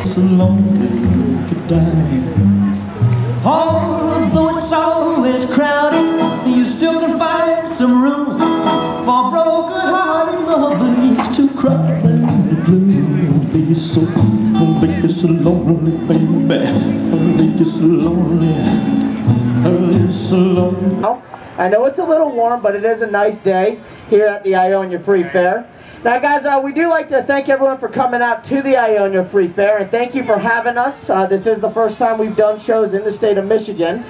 So lonely you could die. Although it's always crowded, you still can find some room for broken-hearted lovers to cry their blue. Be so, don't make you so lonely, baby. Don't make you so lonely. Oh, so lonely. I know it's a little warm, but it is a nice day here at the Ionia Free Fair. Now guys, we do like to thank everyone for coming out to the Ionia Free Fair, and thank you for having us. This is the first time we've done shows in the state of Michigan,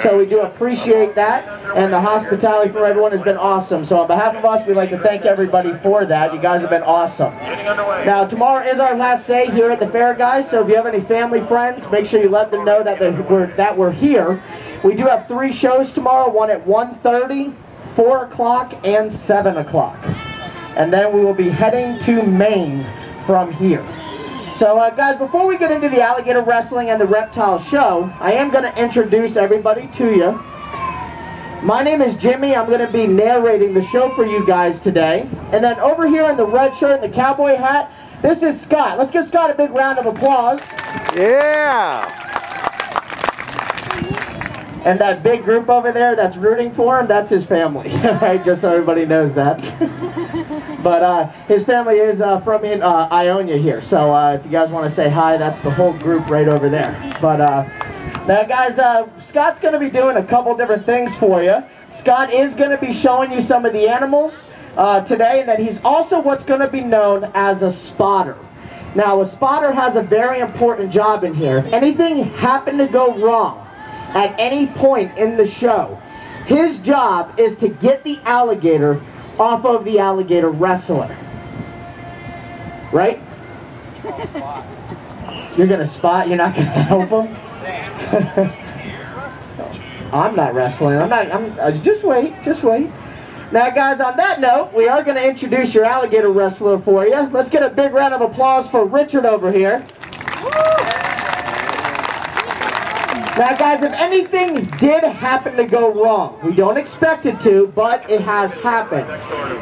so we do appreciate that, and the hospitality for everyone has been awesome. So on behalf of us, we'd like to thank everybody for that. You guys have been awesome. Now tomorrow is our last day here at the fair, guys, so if you have any family friends, make sure you let them know that we're here. We do have 3 shows tomorrow, one at 1:30, 4 o'clock, and 7 o'clock. And then we will be heading to Maine from here. So guys, before we get into the alligator wrestling and the reptile show, I am going to introduce everybody to you. My name is Jimmy. I'm going to be narrating the show for you guys today. And then over here in the red shirt and the cowboy hat, this is Scott. Let's give Scott a big round of applause. Yeah! And that big group over there that's rooting for him, that's his family, right? Just so everybody knows that. But his family is from Ionia here, so if you guys want to say hi, that's the whole group right over there. But now guys, Scott's going to be doing a couple different things for you. Scott is going to be showing you some of the animals today, and then he's also what's going to be known as a spotter. Now a spotter has a very important job in here. If anything happened to go wrong at any point in the show, his job is to get the alligator off of the alligator wrestler. Right? You're gonna spot, you're not gonna help him? I'm not wrestling, just wait. Now guys, on that note, we are gonna introduce your alligator wrestler for you. Let's get a big round of applause for Richard over here. Now guys, if anything did happen to go wrong, we don't expect it to, but it has happened.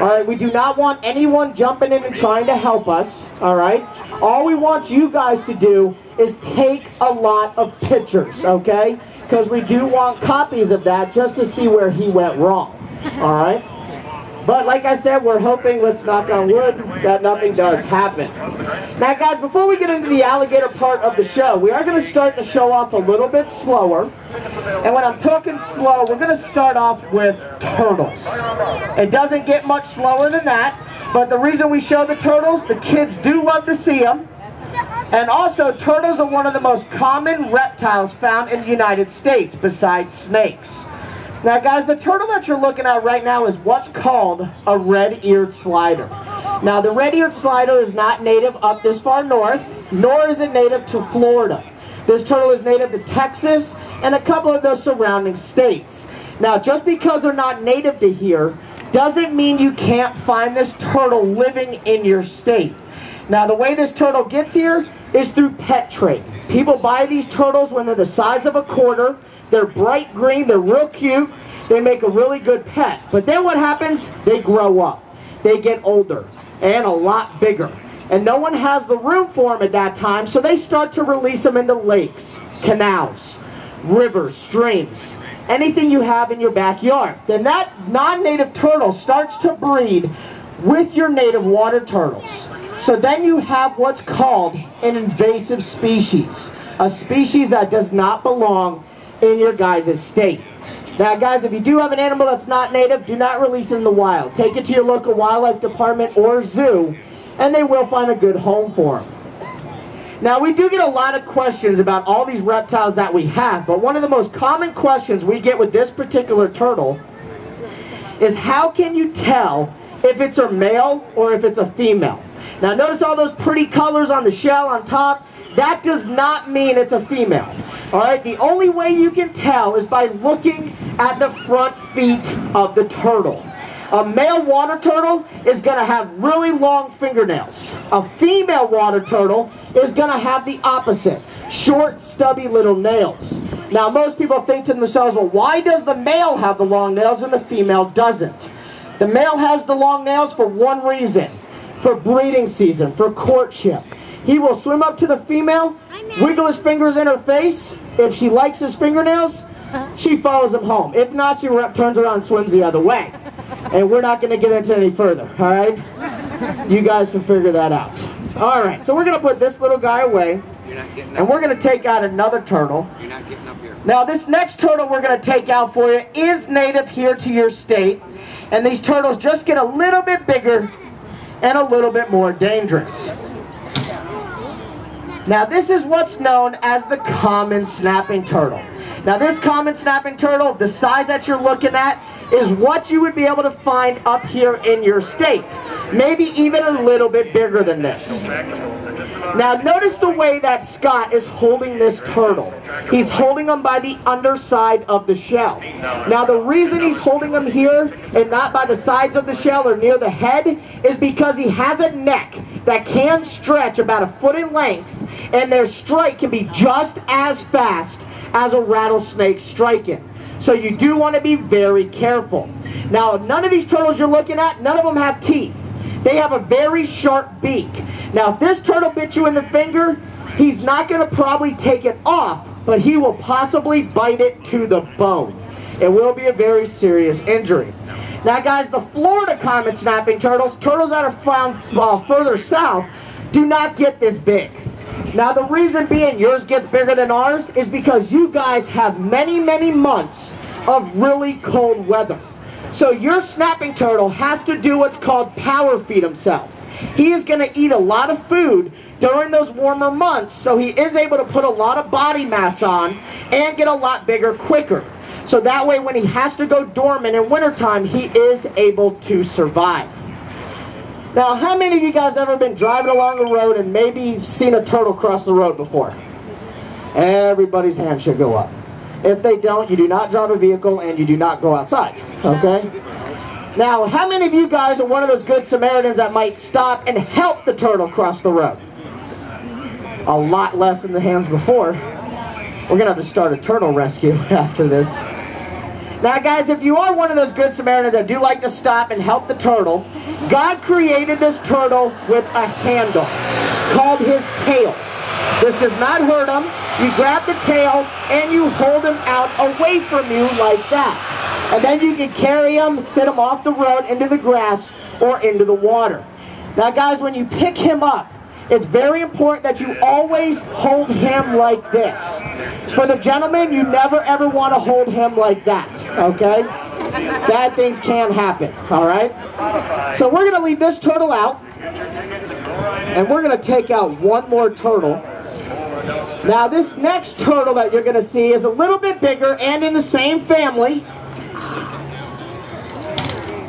Alright, we do not want anyone jumping in and trying to help us, alright? All we want you guys to do is take a lot of pictures, okay? Because we do want copies of that just to see where he went wrong, alright? But like I said, we're hoping, let's knock on wood, that nothing does happen. Now guys, before we get into the alligator part of the show, we are going to start the show off a little bit slower. And when I'm talking slow, we're going to start off with turtles. It doesn't get much slower than that, but the reason we show the turtles, the kids do love to see them. And also, turtles are one of the most common reptiles found in the United States, besides snakes. Now guys, the turtle that you're looking at right now is what's called a red-eared slider. Now the red-eared slider is not native up this far north, nor is it native to Florida. This turtle is native to Texas and a couple of those surrounding states. Now just because they're not native to here, doesn't mean you can't find this turtle living in your state. Now the way this turtle gets here is through pet trading. People buy these turtles when they're the size of a quarter. They're bright green, they're real cute, they make a really good pet. But then what happens? They grow up. They get older and a lot bigger. And no one has the room for them at that time, so they start to release them into lakes, canals, rivers, streams, anything you have in your backyard. Then that non-native turtle starts to breed with your native water turtles. So then you have what's called an invasive species, a species that does not belong in your guys' state. Now guys, if you do have an animal that's not native, do not release it in the wild. Take it to your local wildlife department or zoo, and they will find a good home for them. Now we do get a lot of questions about all these reptiles that we have, but one of the most common questions we get with this particular turtle is how can you tell if it's a male or if it's a female? Now notice all those pretty colors on the shell on top. That does not mean it's a female. Alright, the only way you can tell is by looking at the front feet of the turtle. A male water turtle is going to have really long fingernails. A female water turtle is going to have the opposite, short, stubby little nails. Now most people think to themselves, well, why does the male have the long nails and the female doesn't? The male has the long nails for one reason, for breeding season, for courtship. He will swim up to the female, wiggle his fingers in her face. If she likes his fingernails, she follows him home. If not, she turns around and swims the other way. And we're not going to get into any further, all right? You guys can figure that out. All right, so we're going to put this little guy away, and we're going to take out another turtle. You're not getting up here. Now, this next turtle we're going to take out for you is native here to your state, and these turtles just get a little bit bigger and a little bit more dangerous. Now, this is what's known as the common snapping turtle. Now, this common snapping turtle, the size that you're looking at, is what you would be able to find up here in your state. Maybe even a little bit bigger than this. Now, notice the way that Scott is holding this turtle. He's holding him by the underside of the shell. Now, the reason he's holding him here and not by the sides of the shell or near the head is because he has a neck that can stretch about 1 foot in length, and their strike can be just as fast as a rattlesnake striking. So you do want to be very careful. Now, none of these turtles you're looking at, none of them have teeth. They have a very sharp beak. Now, if this turtle bit you in the finger, he's not going to probably take it off, but he will possibly bite it to the bone. It will be a very serious injury. Now, guys, the Florida common snapping turtles, turtles that are found further south, do not get this big. Now, the reason being yours gets bigger than ours is because you guys have many, many months of really cold weather. So your snapping turtle has to do what's called power feed himself. He is going to eat a lot of food during those warmer months, so he is able to put a lot of body mass on and get a lot bigger quicker. So that way when he has to go dormant in wintertime, he is able to survive. Now, how many of you guys ever been driving along the road and maybe seen a turtle cross the road before? Everybody's hand should go up. If they don't, you do not drive a vehicle and you do not go outside, okay? Now, how many of you guys are one of those good Samaritans that might stop and help the turtle cross the road? A lot less than the hands before. We're going to have to start a turtle rescue after this. Now, guys, if you are one of those good Samaritans that do like to stop and help the turtle, God created this turtle with a handle called his tail. This does not hurt him. You grab the tail and you hold him out away from you like that. And then you can carry him, sit him off the road into the grass or into the water. Now, guys, when you pick him up, it's very important that you always hold him like this. For the gentlemen, you never ever want to hold him like that, okay? Bad things can happen, all right? So we're going to leave this turtle out, and we're going to take out one more turtle. Now, this next turtle that you're going to see is a little bit bigger and in the same family.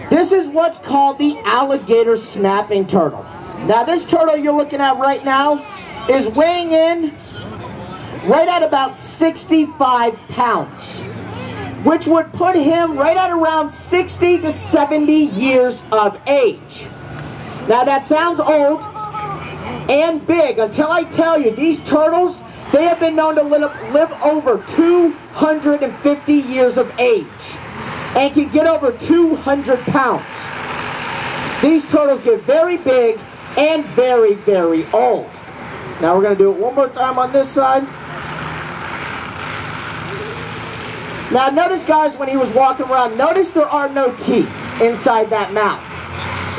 This is what's called the alligator snapping turtle. Now, this turtle you're looking at right now is weighing in right at about 65 pounds, which would put him right at around 60 to 70 years of age. Now, that sounds old and big until I tell you these turtles, they have been known to live over 250 years of age and can get over 200 pounds. These turtles get very big and very, very old. Now we're going to do it one more time on this side. Now notice, guys, when he was walking around, notice there are no teeth inside that mouth.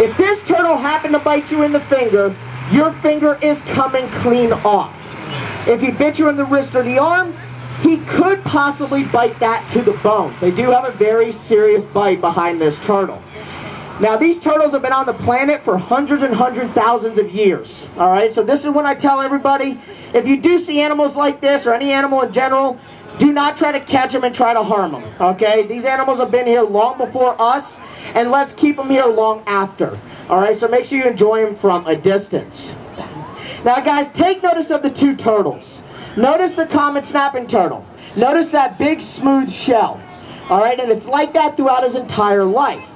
If this turtle happened to bite you in the finger, your finger is coming clean off. If he bit you in the wrist or the arm, he could possibly bite that to the bone. They do have a very serious bite behind this turtle. Now, these turtles have been on the planet for hundreds and thousands of years. All right, so this is when I tell everybody, if you do see animals like this, or any animal in general, do not try to catch them and try to harm them, okay? These animals have been here long before us, and let's keep them here long after. All right, so make sure you enjoy them from a distance. Now, guys, take notice of the two turtles. Notice the common snapping turtle. Notice that big, smooth shell. All right, and it's like that throughout his entire life.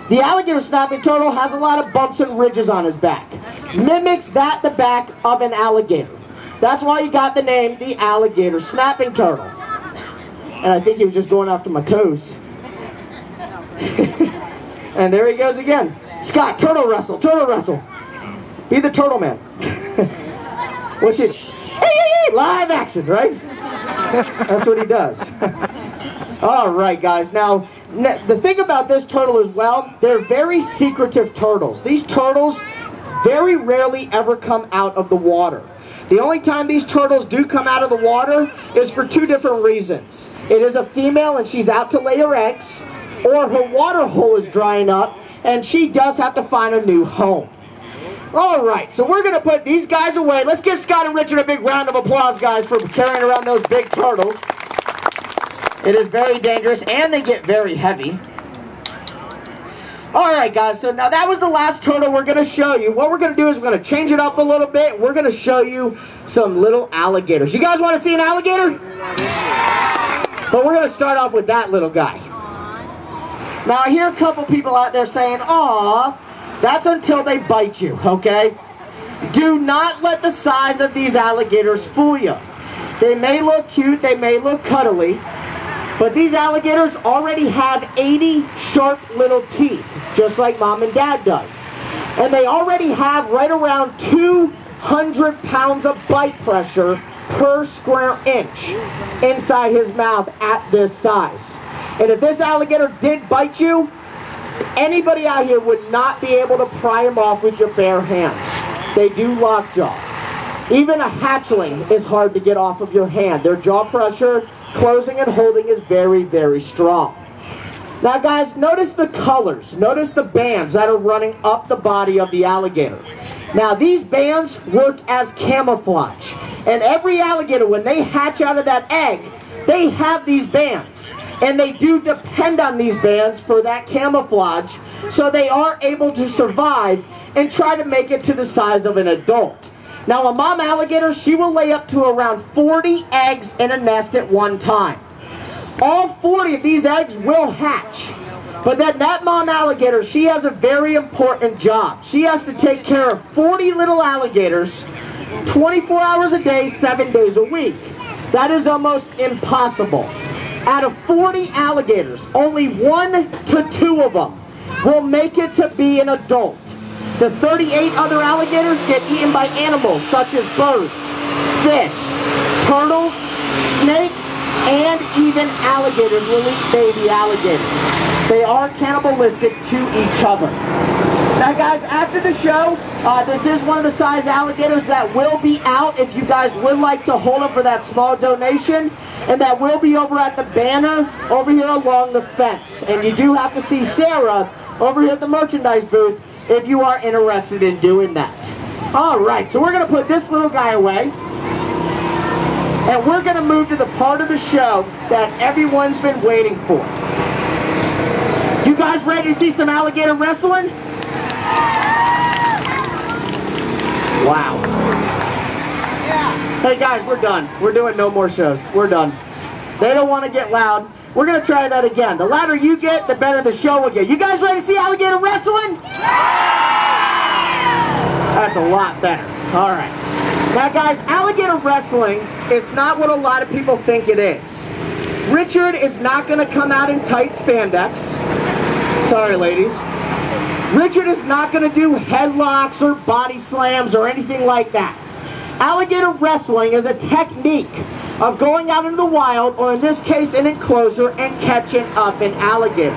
The alligator snapping turtle has a lot of bumps and ridges on his back. Mimics the back of an alligator. That's why he got the name the alligator snapping turtle. And I think he was just going after my toes. And there he goes again. Scott, turtle wrestle, turtle wrestle. Be the turtle man. What's it? Hey, live action, right? That's what he does. All right, guys. Now, the thing about this turtle as well, they're very secretive turtles. These turtles very rarely ever come out of the water. The only time these turtles do come out of the water is for two different reasons. It is a female and she's out to lay her eggs, or her water hole is drying up and she does have to find a new home. All right, so we're going to put these guys away. Let's give Scott and Richard a big round of applause, guys, for carrying around those big turtles. It is very dangerous, and they get very heavy. All right, guys, so now that was the last turtle we're going to show you. What we're going to do is we're going to change it up a little bit. We're going to show you some little alligators. You guys want to see an alligator? But we're going to start off with that little guy. Now, I hear a couple people out there saying, "Aw, that's until they bite you," okay? Do not let the size of these alligators fool you. They may look cute, they may look cuddly, but these alligators already have 80 sharp little teeth, just like Mom and Dad does. And they already have right around 200 pounds of bite pressure per square inch inside his mouth at this size. And if this alligator did bite you, anybody out here would not be able to pry him off with your bare hands. They do lockjaw. Even a hatchling is hard to get off of your hand. Their jaw pressure, closing and holding, is very, very strong. Now, guys, notice the colors. Notice the bands that are running up the body of the alligator. Now, these bands work as camouflage. And every alligator, when they hatch out of that egg, they have these bands. And they do depend on these bands for that camouflage, so they are able to survive and try to make it to the size of an adult. Now, a mom alligator, she will lay up to around 40 eggs in a nest at one time. All 40 of these eggs will hatch. But then that mom alligator, she has a very important job. She has to take care of 40 little alligators 24 hours a day, 7 days a week. That is almost impossible. Out of 40 alligators, only 1 to 2 of them will make it to be an adult. The 38 other alligators get eaten by animals such as birds, fish, turtles, snakes, and even alligators will eat baby alligators. They are cannibalistic to each other. Now, guys, after the show, this is one of the size alligators that will be out if you guys would like to hold them for that small donation. And that will be over at the banner over here along the fence. And you do have to see Sarah over here at the merchandise booth if you are interested in doing that. All right, so we're going to put this little guy away. And we're going to move to the part of the show that everyone's been waiting for. You guys ready to see some alligator wrestling? Wow. Hey guys, we're done. We're doing no more shows. We're done. They don't want to get loud. We're going to try that again. The louder you get, the better the show will get. You guys ready to see alligator wrestling? That's a lot better. All right. Now guys, alligator wrestling is not what a lot of people think it is. Richard is not going to come out in tight spandex. Sorry, ladies. Richard is not going to do headlocks or body slams or anything like that. Alligator wrestling is a technique of going out into the wild, or in this case an enclosure, and catching up an alligator.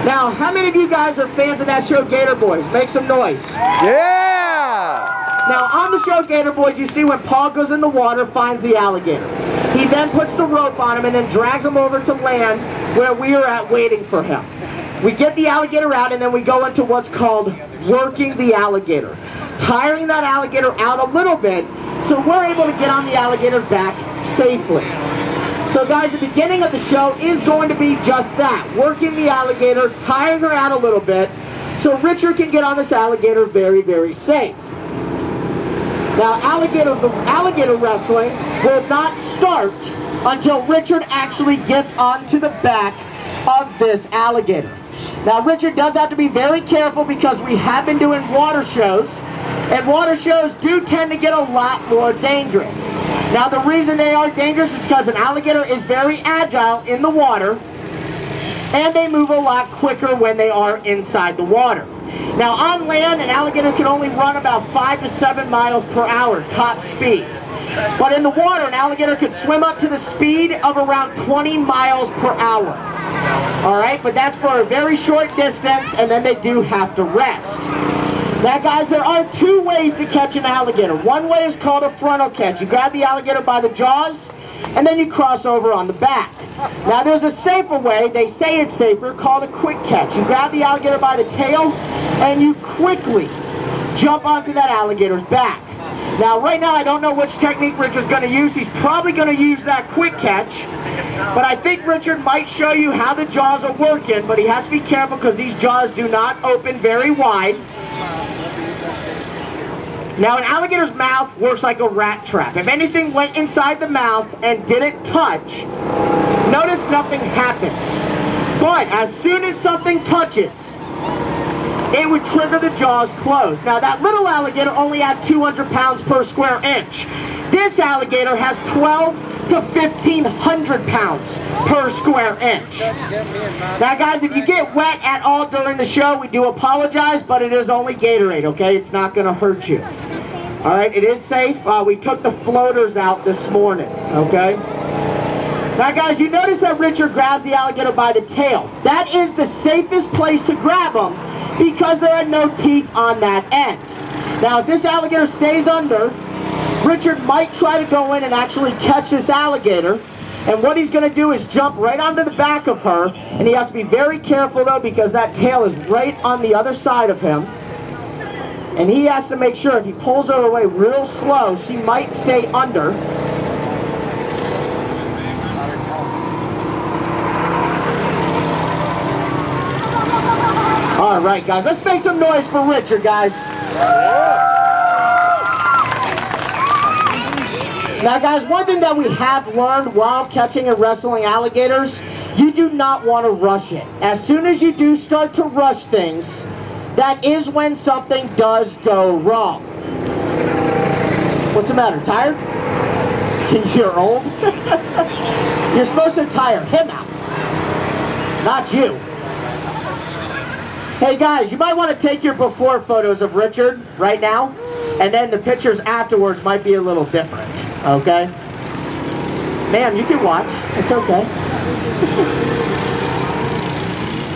Now, how many of you guys are fans of that show Gator Boys? Make some noise. Yeah! Now, on the show Gator Boys, you see when Paul goes in the water, finds the alligator. He then puts the rope on him and then drags him over to land where we are at waiting for him. We get the alligator out and then we go into what's called working the alligator. Tiring that alligator out a little bit so we're able to get on the alligator's back safely. So guys, the beginning of the show is going to be just that. Working the alligator, tiring her out a little bit so Richard can get on this alligator very, very safe. Now, alligator wrestling will not start until Richard actually gets onto the back of this alligator. Now, Richard does have to be very careful because we have been doing water shows, and water shows do tend to get a lot more dangerous. Now, the reason they are dangerous is because an alligator is very agile in the water, and they move a lot quicker when they are inside the water. Now on land, an alligator can only run about 5 to 7 miles per hour, top speed. But in the water, an alligator could swim up to the speed of around 20 miles per hour. Alright, but that's for a very short distance, and then they do have to rest. Now guys, there are two ways to catch an alligator. One way is called a frontal catch. You grab the alligator by the jaws, and then you cross over on the back. Now there's a safer way, they say it's safer, called a quick catch. You grab the alligator by the tail, and you quickly jump onto that alligator's back. Now right now I don't know which technique Richard's going to use. He's probably going to use that quick catch. But I think Richard might show you how the jaws are working, but he has to be careful because these jaws do not open very wide. Now an alligator's mouth works like a rat trap. If anything went inside the mouth and didn't touch, notice nothing happens. But as soon as something touches, it would trigger the jaws closed. Now that little alligator only had 200 pounds per square inch. This alligator has 12 to 1,500 pounds per square inch. Now guys, if you get wet at all during the show, we do apologize, but it is only Gatorade, okay? It's not going to hurt you. Alright, it is safe. We took the floaters out this morning, okay? Now guys, you notice that Richard grabs the alligator by the tail. That is the safest place to grab him because there are no teeth on that end. Now if this alligator stays under, Richard might try to go in and actually catch this alligator, and what he's going to do is jump right onto the back of her, and he has to be very careful though because that tail is right on the other side of him, and he has to make sure if he pulls her away real slow, she might stay under. Alright guys, let's make some noise for Richard, guys. Now guys, one thing that we have learned while catching and wrestling alligators, you do not want to rush it. As soon as you do start to rush things, that is when something does go wrong. What's the matter, tired? You're old? You're supposed to tire him out, not you. Hey guys, you might want to take your before photos of Richard right now, and then the pictures afterwards might be a little different, okay? Ma'am, you can watch, it's okay.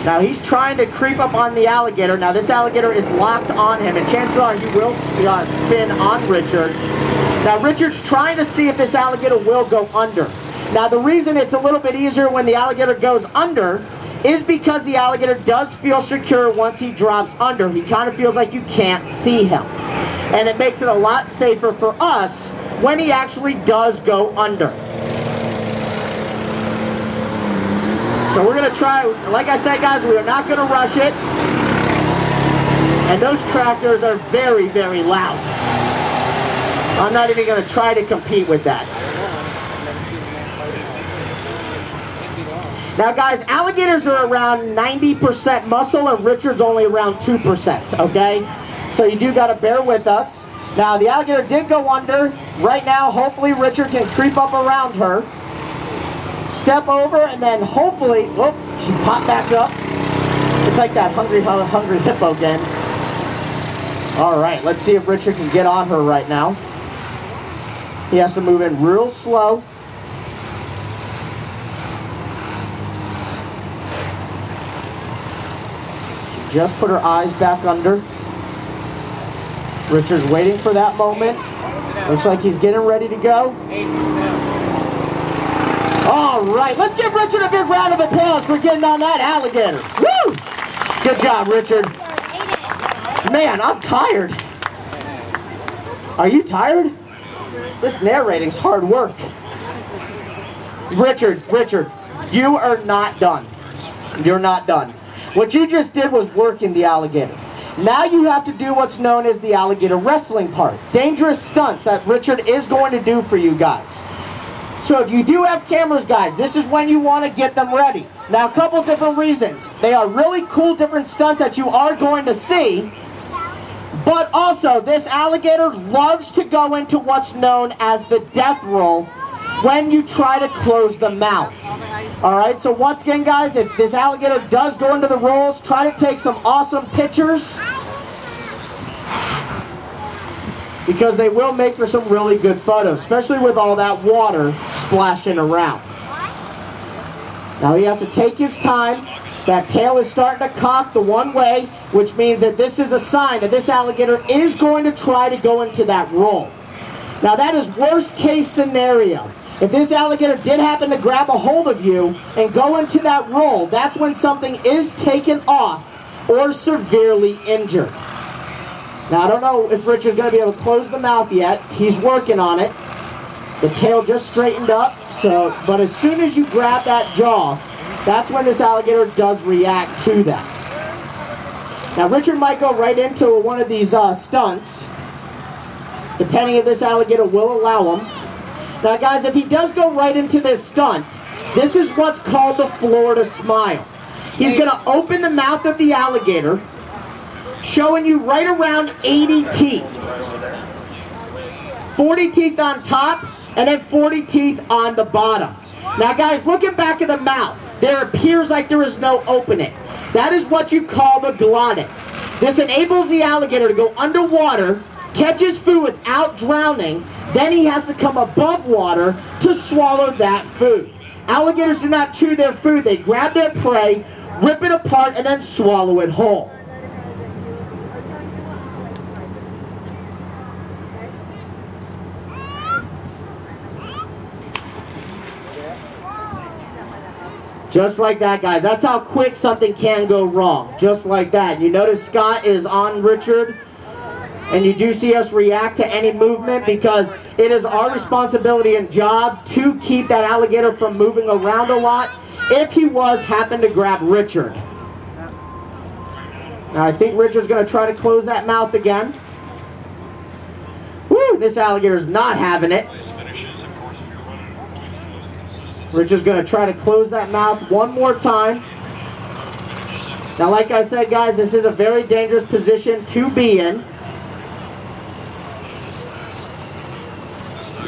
Now he's trying to creep up on the alligator. Now this alligator is locked on him, and chances are he will spin on Richard. Now Richard's trying to see if this alligator will go under. Now the reason it's a little bit easier when the alligator goes under is because the alligator does feel secure once he drops under. He kind of feels like you can't see him. And it makes it a lot safer for us when he actually does go under. So we're going to try, like I said guys, we are not going to rush it. And those tractors are very, very loud. I'm not even going to try to compete with that. Now guys, alligators are around 90% muscle and Richard's only around 2%, okay? So you do got to bear with us. Now the alligator did go under. Right now, hopefully Richard can creep up around her. Step over and then hopefully, whoop, she popped back up. It's like that hungry hippo again. Alright, let's see if Richard can get on her right now. He has to move in real slow. Just put her eyes back under. Richard's waiting for that moment. Looks like he's getting ready to go. All right, let's give Richard a big round of applause for getting on that alligator. Woo! Good job, Richard. Man, I'm tired. Are you tired? This narrating's hard work. Richard, you are not done. You're not done. What you just did was working the alligator. Now you have to do what's known as the alligator wrestling part. Dangerous stunts that Richard is going to do for you guys. So if you do have cameras, guys, this is when you want to get them ready. Now, a couple different reasons. They are really cool different stunts that you are going to see. But also, this alligator loves to go into what's known as the death roll when you try to close the mouth. Alright, so once again guys, if this alligator does go into the rolls, try to take some awesome pictures, because they will make for some really good photos, especially with all that water splashing around. Now he has to take his time. That tail is starting to cock the one way, which means that this is a sign that this alligator is going to try to go into that roll. Now that is worst case scenario. If this alligator did happen to grab a hold of you and go into that roll, that's when something is taken off or severely injured. Now I don't know if Richard's going to be able to close the mouth yet. He's working on it. The tail just straightened up, but as soon as you grab that jaw, that's when this alligator does react to that. Now Richard might go right into one of these stunts, depending if this alligator will allow him. Now guys, if he does go right into this stunt, this is what's called the Florida Smile. He's going to open the mouth of the alligator, showing you right around 80 teeth. 40 teeth on top, and then 40 teeth on the bottom. Now guys, looking back at the mouth, there appears like there is no opening. That is what you call the glottis. This enables the alligator to go underwater, catch his food without drowning, then he has to come above water to swallow that food. Alligators do not chew their food, they grab their prey, rip it apart, and then swallow it whole. Just like that, guys. That's how quick something can go wrong. Just like that. You notice Scott is on Richard, and you do see us react to any movement because it is our responsibility and job to keep that alligator from moving around a lot if he happen to grab Richard. Now I think Richard's going to try to close that mouth again. Woo, this alligator's not having it. Richard's going to try to close that mouth one more time. Now, like I said, guys, this is a very dangerous position to be in.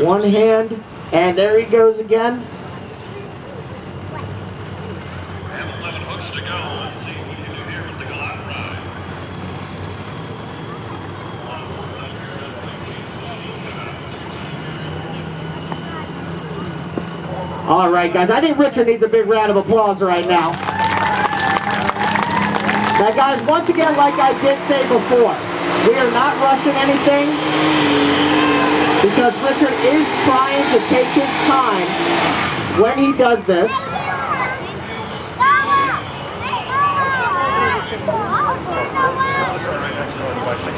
One hand, and there he goes again. All right, guys, I think Richard needs a big round of applause right now. Now, guys, once again, like I did say before, we are not rushing anything because Richard is trying to take his time when he does this.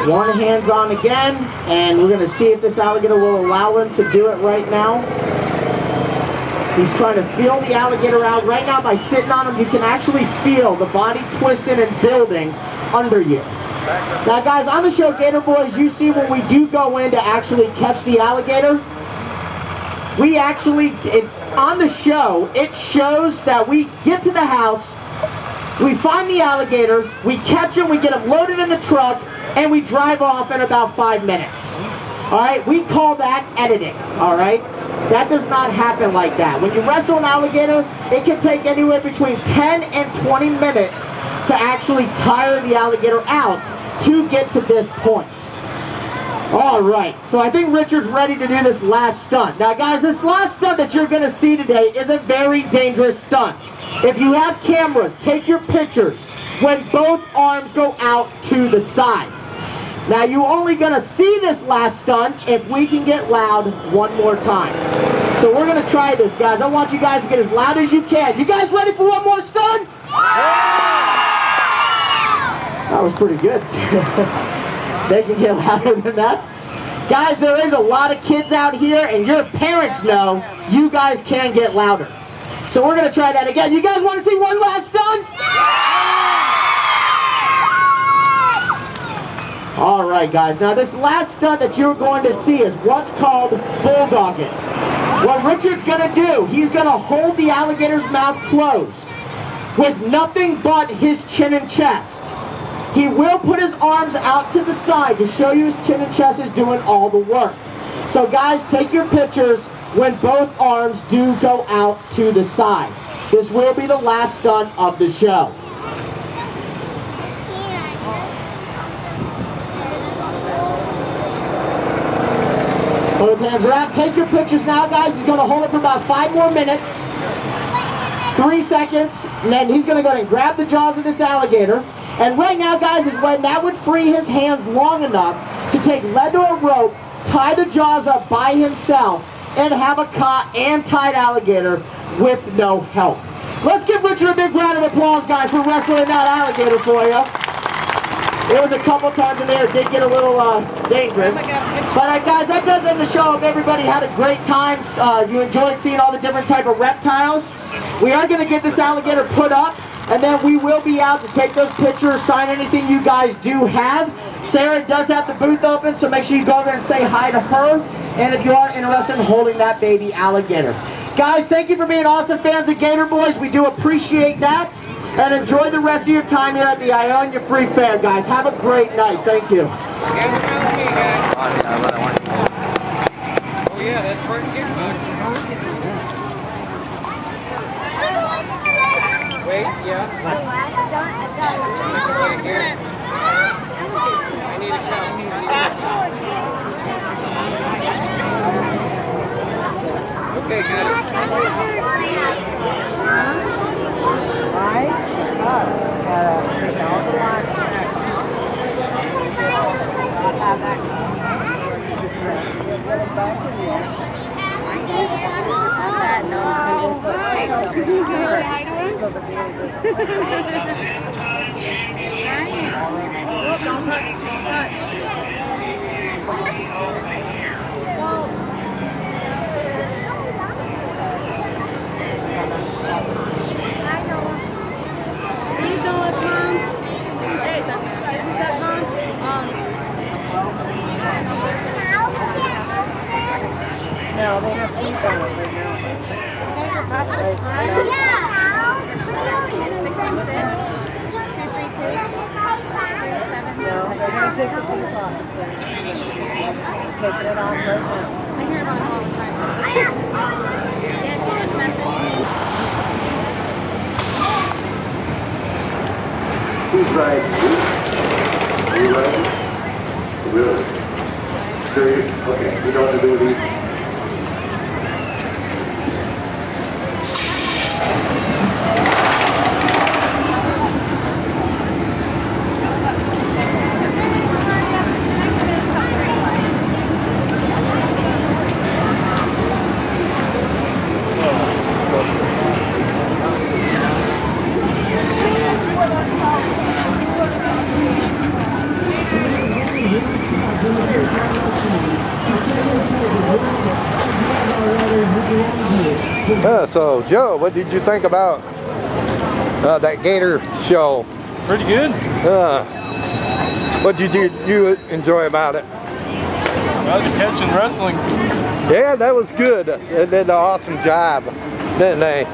One hand's on again, and we're going to see if this alligator will allow him to do it right now. He's trying to feel the alligator out. Right now, by sitting on him, you can actually feel the body twisting and building under you. Now, guys, on the show Gator Boys, you see when we do go in to actually catch the alligator, we actually, on the show, it shows that we get to the house, we find the alligator, we catch him, we get him loaded in the truck, and we drive off in about 5 minutes. All right, we call that editing, all right? That does not happen like that. When you wrestle an alligator, it can take anywhere between 10 and 20 minutes to actually tire the alligator out to get to this point. All right, so I think Richard's ready to do this last stunt. Now, guys, this last stunt that you're going to see today is a very dangerous stunt. If you have cameras, take your pictures when both arms go out to the side. Now, you're only going to see this last stunt if we can get loud one more time. So we're going to try this, guys. I want you guys to get as loud as you can. You guys ready for one more stunt? That was pretty good. They can get louder than that. Guys, there is a lot of kids out here, and your parents know you guys can get louder. So we're going to try that again. You guys want to see one last stunt? All right, guys. Now, this last stunt that you're going to see is what's called bulldogging. What Richard's going to do, he's going to hold the alligator's mouth closed with nothing but his chin and chest. He will put his arms out to the side to show you his chin and chest is doing all the work. So, guys, take your pictures when both arms do go out to the side. This will be the last stunt of the show. Both hands are out. Take your pictures now, guys. He's going to hold it for about 5 more minutes. 3 seconds. And then he's going to go ahead and grab the jaws of this alligator. And right now, guys, is when that would free his hands long enough to take lead or rope, tie the jaws up by himself, and have a caught and tied alligator with no help. Let's give Richard a big round of applause, guys, for wrestling that alligator for you. It was a couple times in there, it did get a little dangerous. But guys, that does end the show. Hope everybody had a great time. You enjoyed seeing all the different type of reptiles. We are going to get this alligator put up, and then we will be out to take those pictures, sign anything you guys do have. Sarah does have the booth open, so make sure you go over there and say hi to her. And if you are interested in holding that baby alligator. Guys, thank you for being awesome fans of Gator Boys. We do appreciate that. And enjoy the rest of your time here at the Ionia Free Fair, guys. Have a great night. Thank you. Oh, yeah, that's pretty good. Wait, yes. I need a count. Okay, good. Right? Take all the lines back. Have that. Don't touch, don't touch. What are you doing with Mom? Hey, is that Mom? No, they have pink on it right now. No, they're going to take the pink off. Taking it off right now. I hear about it all the time. Yeah, if you just message me. Who's right? Are you ready? Really? Serious? Okay, we don't have to do it easy. So, Joe, what did you think about that gator show? Pretty good. What did you enjoy about it? Well, the catch and wrestling. Yeah, that was good. They did an awesome job, didn't they?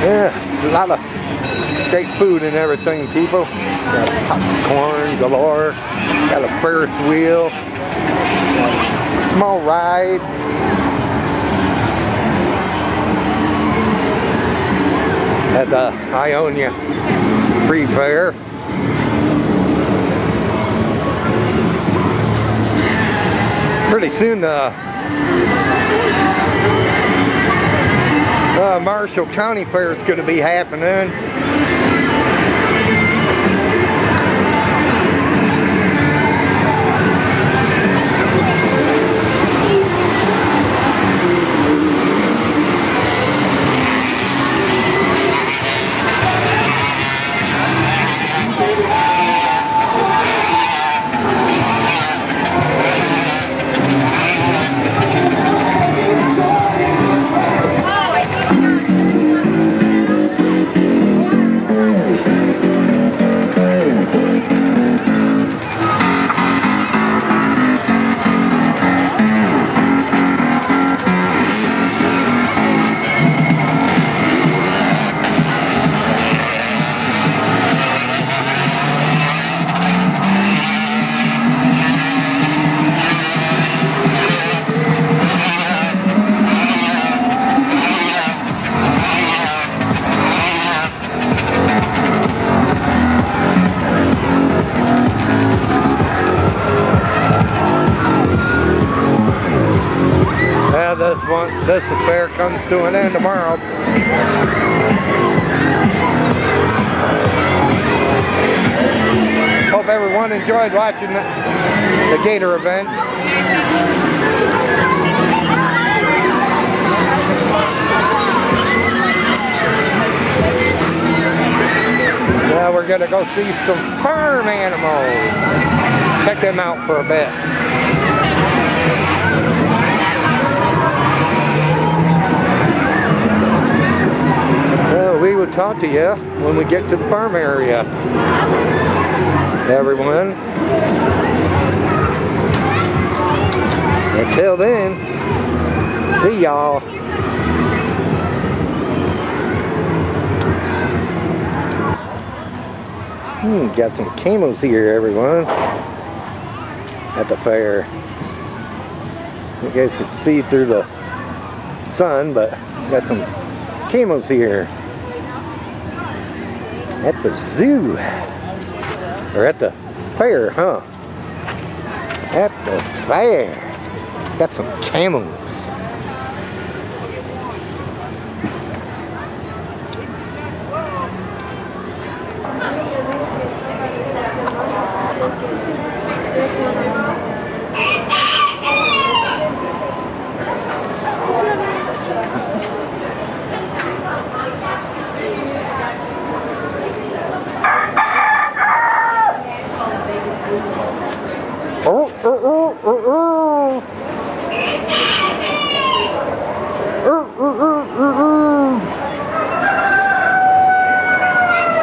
Yeah, a lot of great food and everything, people. Got popcorn galore, got a Ferris wheel, small rides. At the Ionia Free Fair. Pretty soon Marshall County Fair is going to be happening. this affair comes to an end tomorrow. Hope everyone enjoyed watching the gator event. Now we're gonna go see some farm animals. Check them out for a bit. Well, we will talk to you when we get to the farm area. Everyone. Until then, see y'all. Got some camos here, everyone, at the fair. You guys can see through the sun, but got some camos here at the zoo, or at the fair, huh? At the fair, got some camos.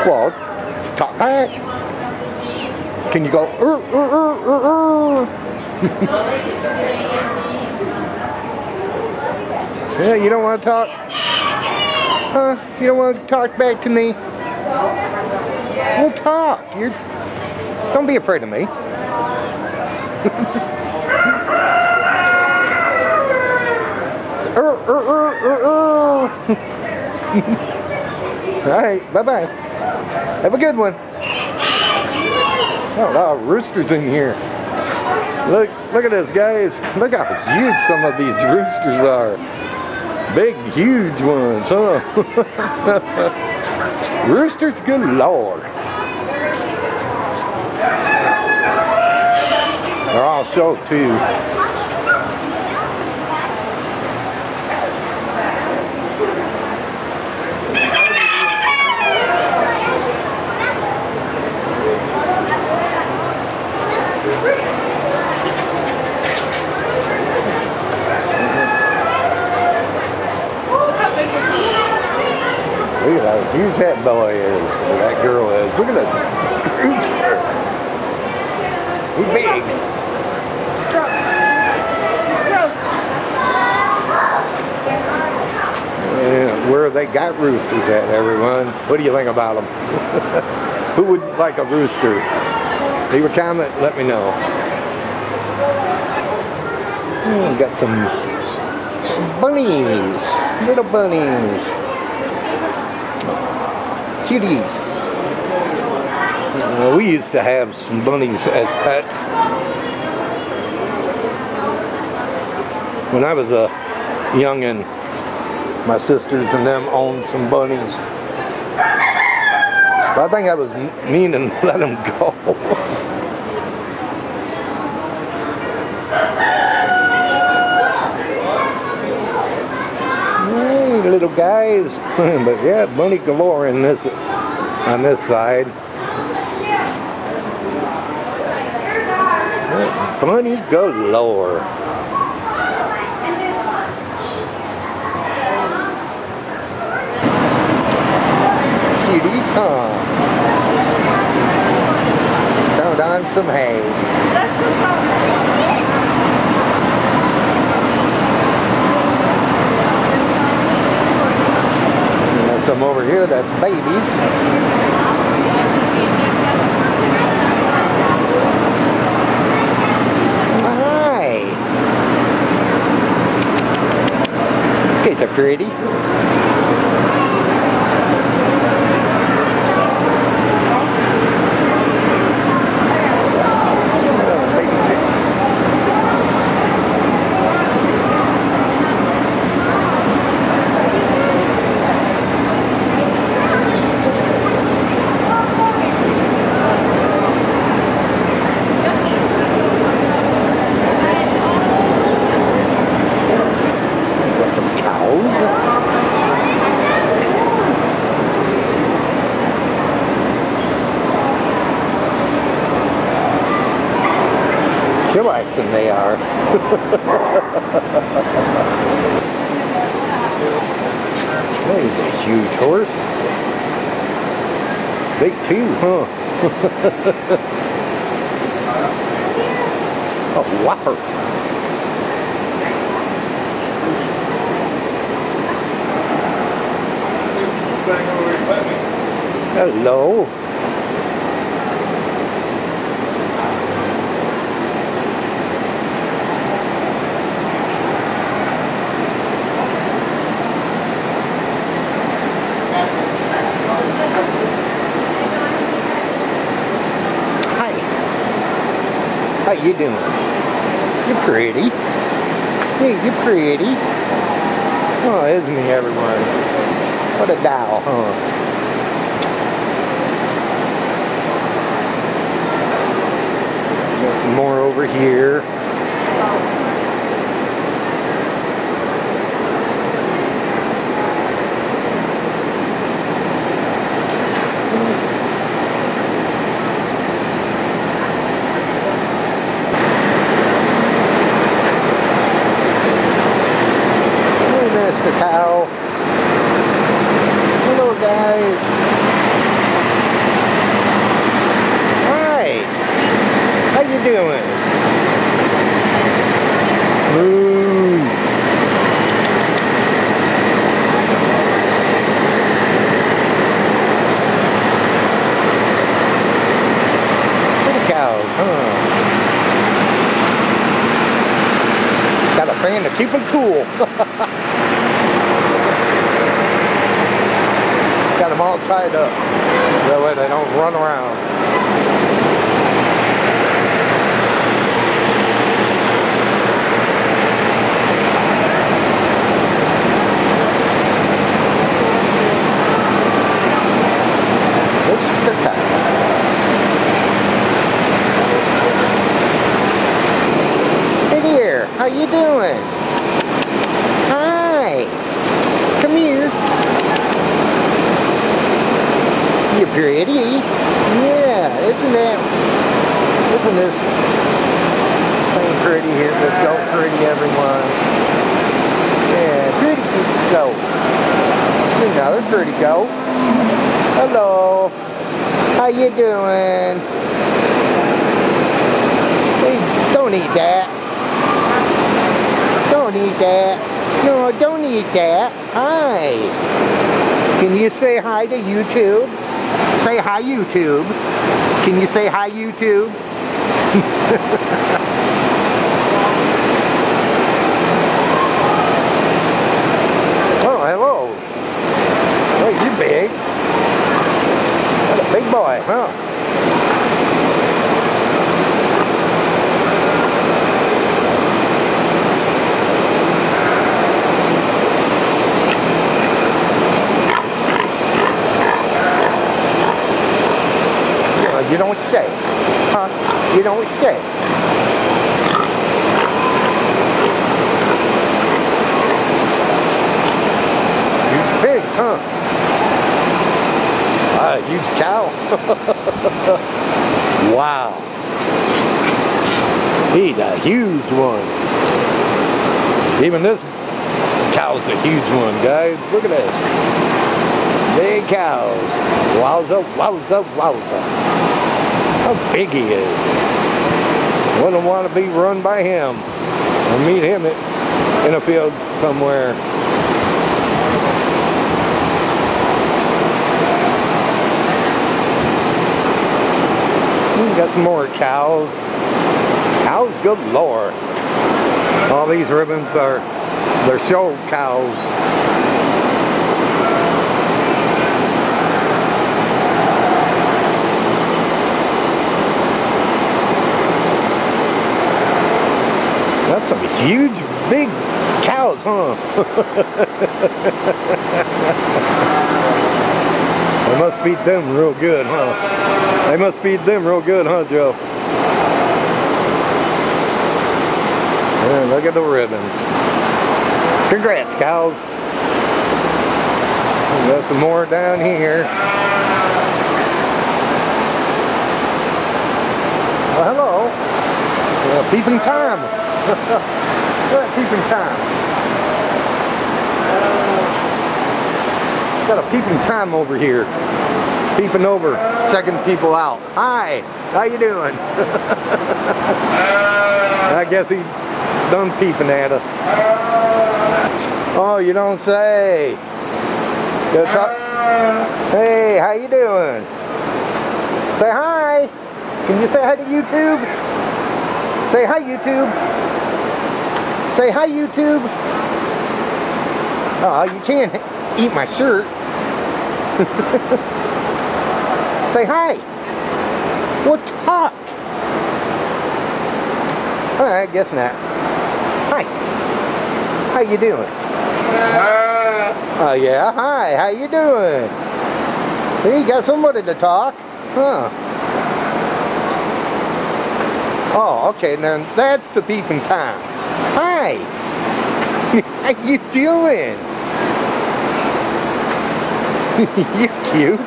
Well, talk back. Can you go? Yeah, you don't want to talk? Huh? You don't want to talk back to me? We'll talk. Don't be afraid of me. Alright, bye-bye. Have a good one. Oh, a lot of roosters in here. Look at this, guys. Look how huge some of these roosters are. Big, huge ones, huh? Roosters galore. They're all show too. Look at how huge that boy is, or that girl is. Look at this rooster. He's big. Gross. Gross. Yeah, where they got roosters at, everyone? What do you think about them? Who would like a rooster? Leave a comment, let me know. Got some bunnies, little bunnies. Cuties. We used to have some bunnies as pets. When I was a youngin', my sisters and them owned some bunnies. But I think I was mean and let them go. Hey, little guys. But yeah, bunny galore in this on this side. Bunny galore. Cuties, huh? Found on some hay. That's just Some over here, that's babies. Hi. Okay, they're pretty. Chillaxing they are. There's a huge horse. Big too, huh? A whopper. Hello. Hi. How you doing? You're pretty. Hey, you're pretty. Oh, isn't he, everyone? What a doll, huh? Got some more over here. Hey, Mr. Cow. Hello, guys. Hi. How you doing? Moo. Little cows, huh? Got a fan to keep them cool. Got them all tied up. That way they don't run around. Mr. Cow. Hey there, how you doing? Hi. Come here. You're pretty. Yeah, isn't this thing pretty here? This goat pretty, everyone. Yeah, pretty goat. Another pretty goat. Hello. How you doing? Hey, don't eat that. Don't eat that. No, don't eat that. Hi. Can you say hi to YouTube? Say hi, YouTube. Can you say hi, YouTube? Oh, hello. Oh, you're big. What a big boy, huh? You know what you say? Huh? You know what you say? Huge pigs, huh? Ah, huge cow. Wow. He's a huge one. Even this cow's a huge one, guys. Look at this. Big cows. Wowza, wowza, wowza. How big he is. Wouldn't want to be run by him. Or meet him in a field somewhere. Got some more cows. Cows galore. All these ribbons they're show cows. That's some huge, big cows, huh? They must feed them real good, huh? They must feed them real good, huh, Joe? Yeah, look at the ribbons. Congrats, cows. Got some more down here. Well, hello. Peeping Tom. Peeping Tom. Got a peeping Tom over here. Peeping over, checking people out. Hi, how you doing? I guess he done peeping at us. Oh, you don't say. Go talk. Hey, how you doing? Say hi. Can you say hi to YouTube? Say hi, YouTube. Say hi, YouTube. Oh, you can't eat my shirt. Say hi. Well, talk. Alright, guess not. Hi. How you doing? Oh yeah, hi. How you doing? Hey, you got somebody to talk? Huh. Oh, okay, now that's the peeping Tom. Hi. How you doing? You're cute.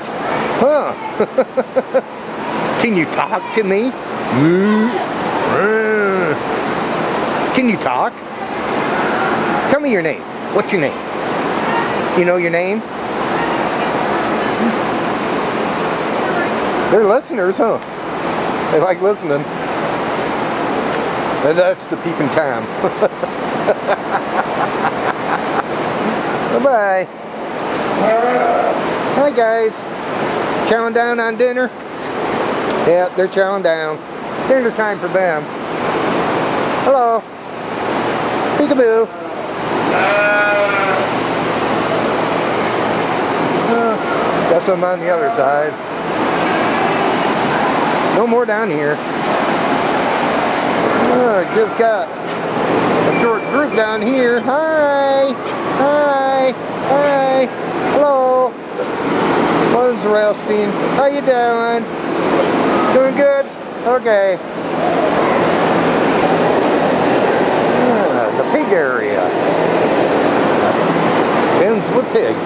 Huh. Can you talk to me? Can you talk? Tell me your name. What's your name? You know your name? They're listeners, huh? They like listening. And that's the peeping Tom. Bye-bye. Hi guys. Chowing down on dinner? Yeah, they're chowing down. Dinner time for them. Hello. Peekaboo. Got some on the other side. No more down here. Just got a short group down here. Hi. Hi. Hi. Hello. One's resting. How you doing? Doing good? Okay. The pig area. Ends with pigs.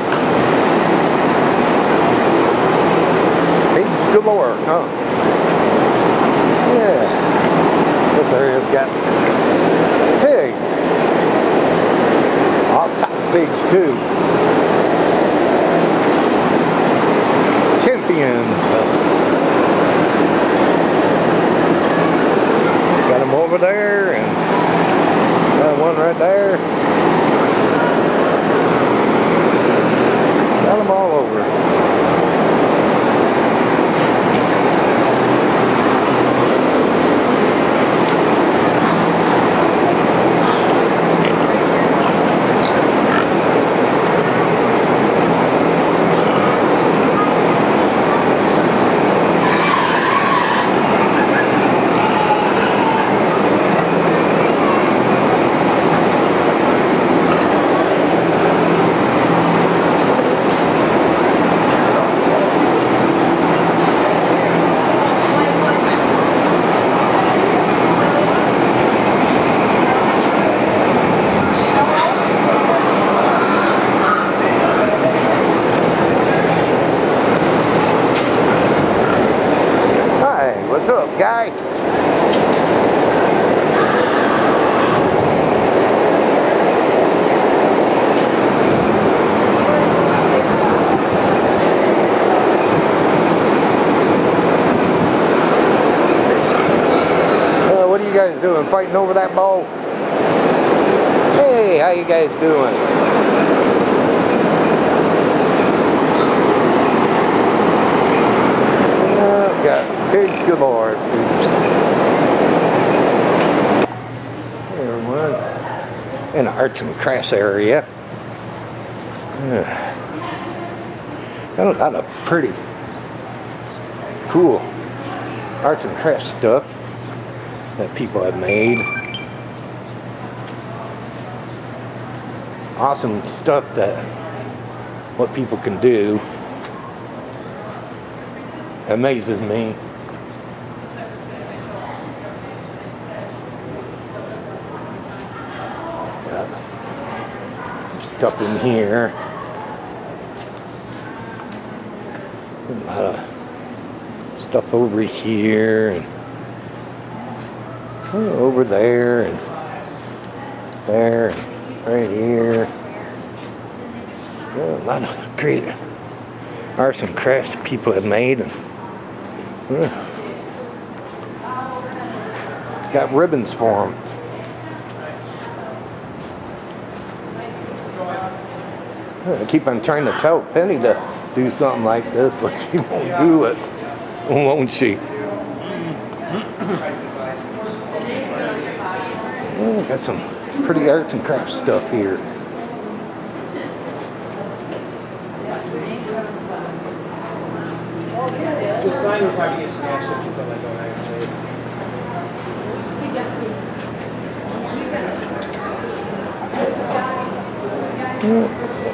Pigs galore, huh? Yeah. This area's got pigs. All top pigs too. Champions. Got them over there and got one right there. Got them all over. What's up, guy? What are you guys doing? Fighting over that ball? Hey, how you guys doing? Got pigs galore. Oops. Hey everyone. In the arts and crafts area. Got a lot of pretty cool arts and crafts stuff that people have made. Awesome stuff that what people can do. Amazes me. Got stuff in here. A lot of stuff over here. And over there and there and right here. A lot of great arts and crafts people have made. And, got ribbons for them. I keep on trying to tell Penny to do something like this, but she won't do it, won't she? Oh, got some pretty arts and crafts stuff here. Just sign would probably get smashed if you put like on ice.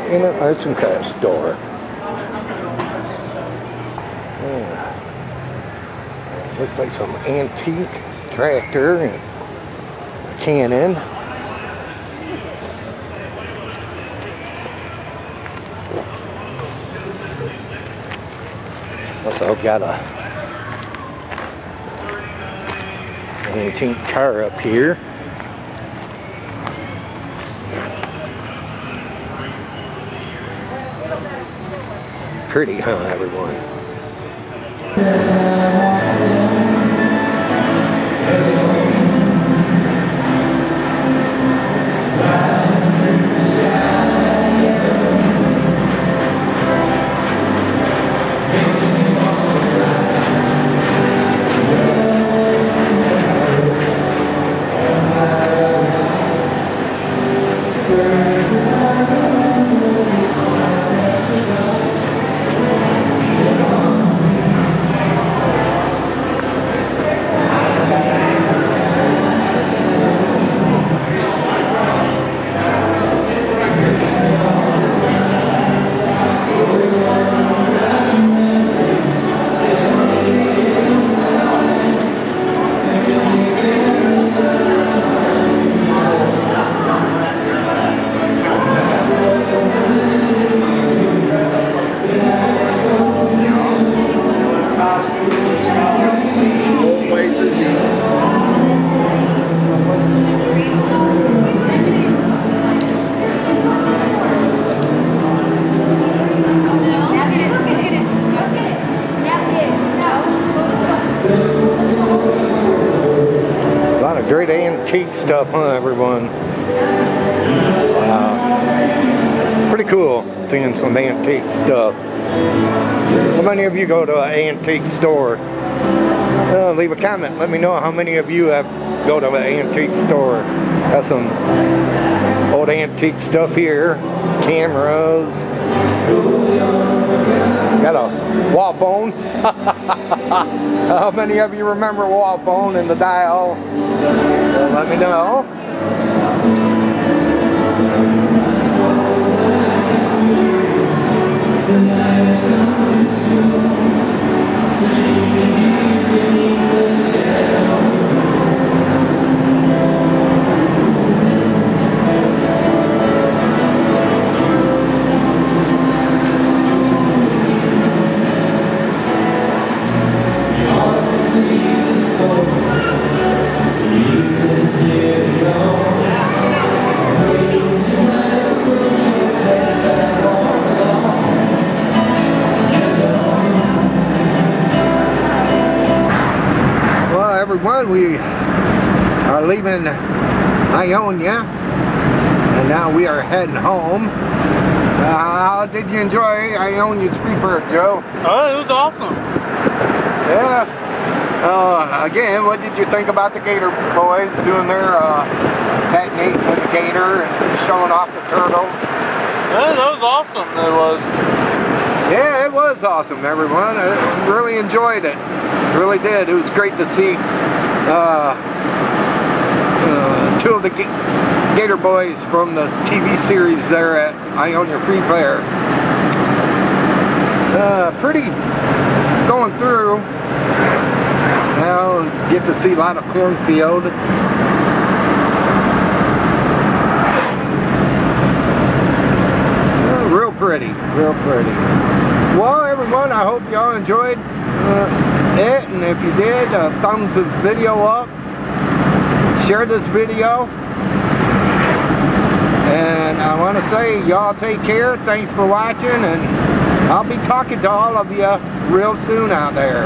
In an arts and crafts store. Looks like some antique tractor and a cannon. Also got a antique car up here. Pretty, huh, everyone? Great antique stuff, huh, everyone? Wow. Pretty cool seeing some antique stuff. How many of you go to an antique store? Leave a comment. Let me know how many of you have go to an antique store. Got some old antique stuff here. Cameras. Got a wall phone. How many of you remember wall phone and the dial? Let me know. Everyone, we are leaving Ionia and now we are heading home. How did you enjoy Ionia's free bird, Joe? Oh, it was awesome. Yeah. Again, what did you think about the Gator boys doing their technique with the gator and showing off the turtles? Yeah, that was awesome. It was. Yeah, it was awesome, everyone. I really enjoyed it. Really did. It was great to see two of the Gator boys from the TV series there at Ionia Free Fair. Pretty going through. Now get to see a lot of cornfield. Real pretty, real pretty. Well, everyone, I hope y'all enjoyed it, and if you did, thumbs this video up. share this video. And I want to say, y'all take care. Thanks for watching, and I'll be talking to all of you real soon out there.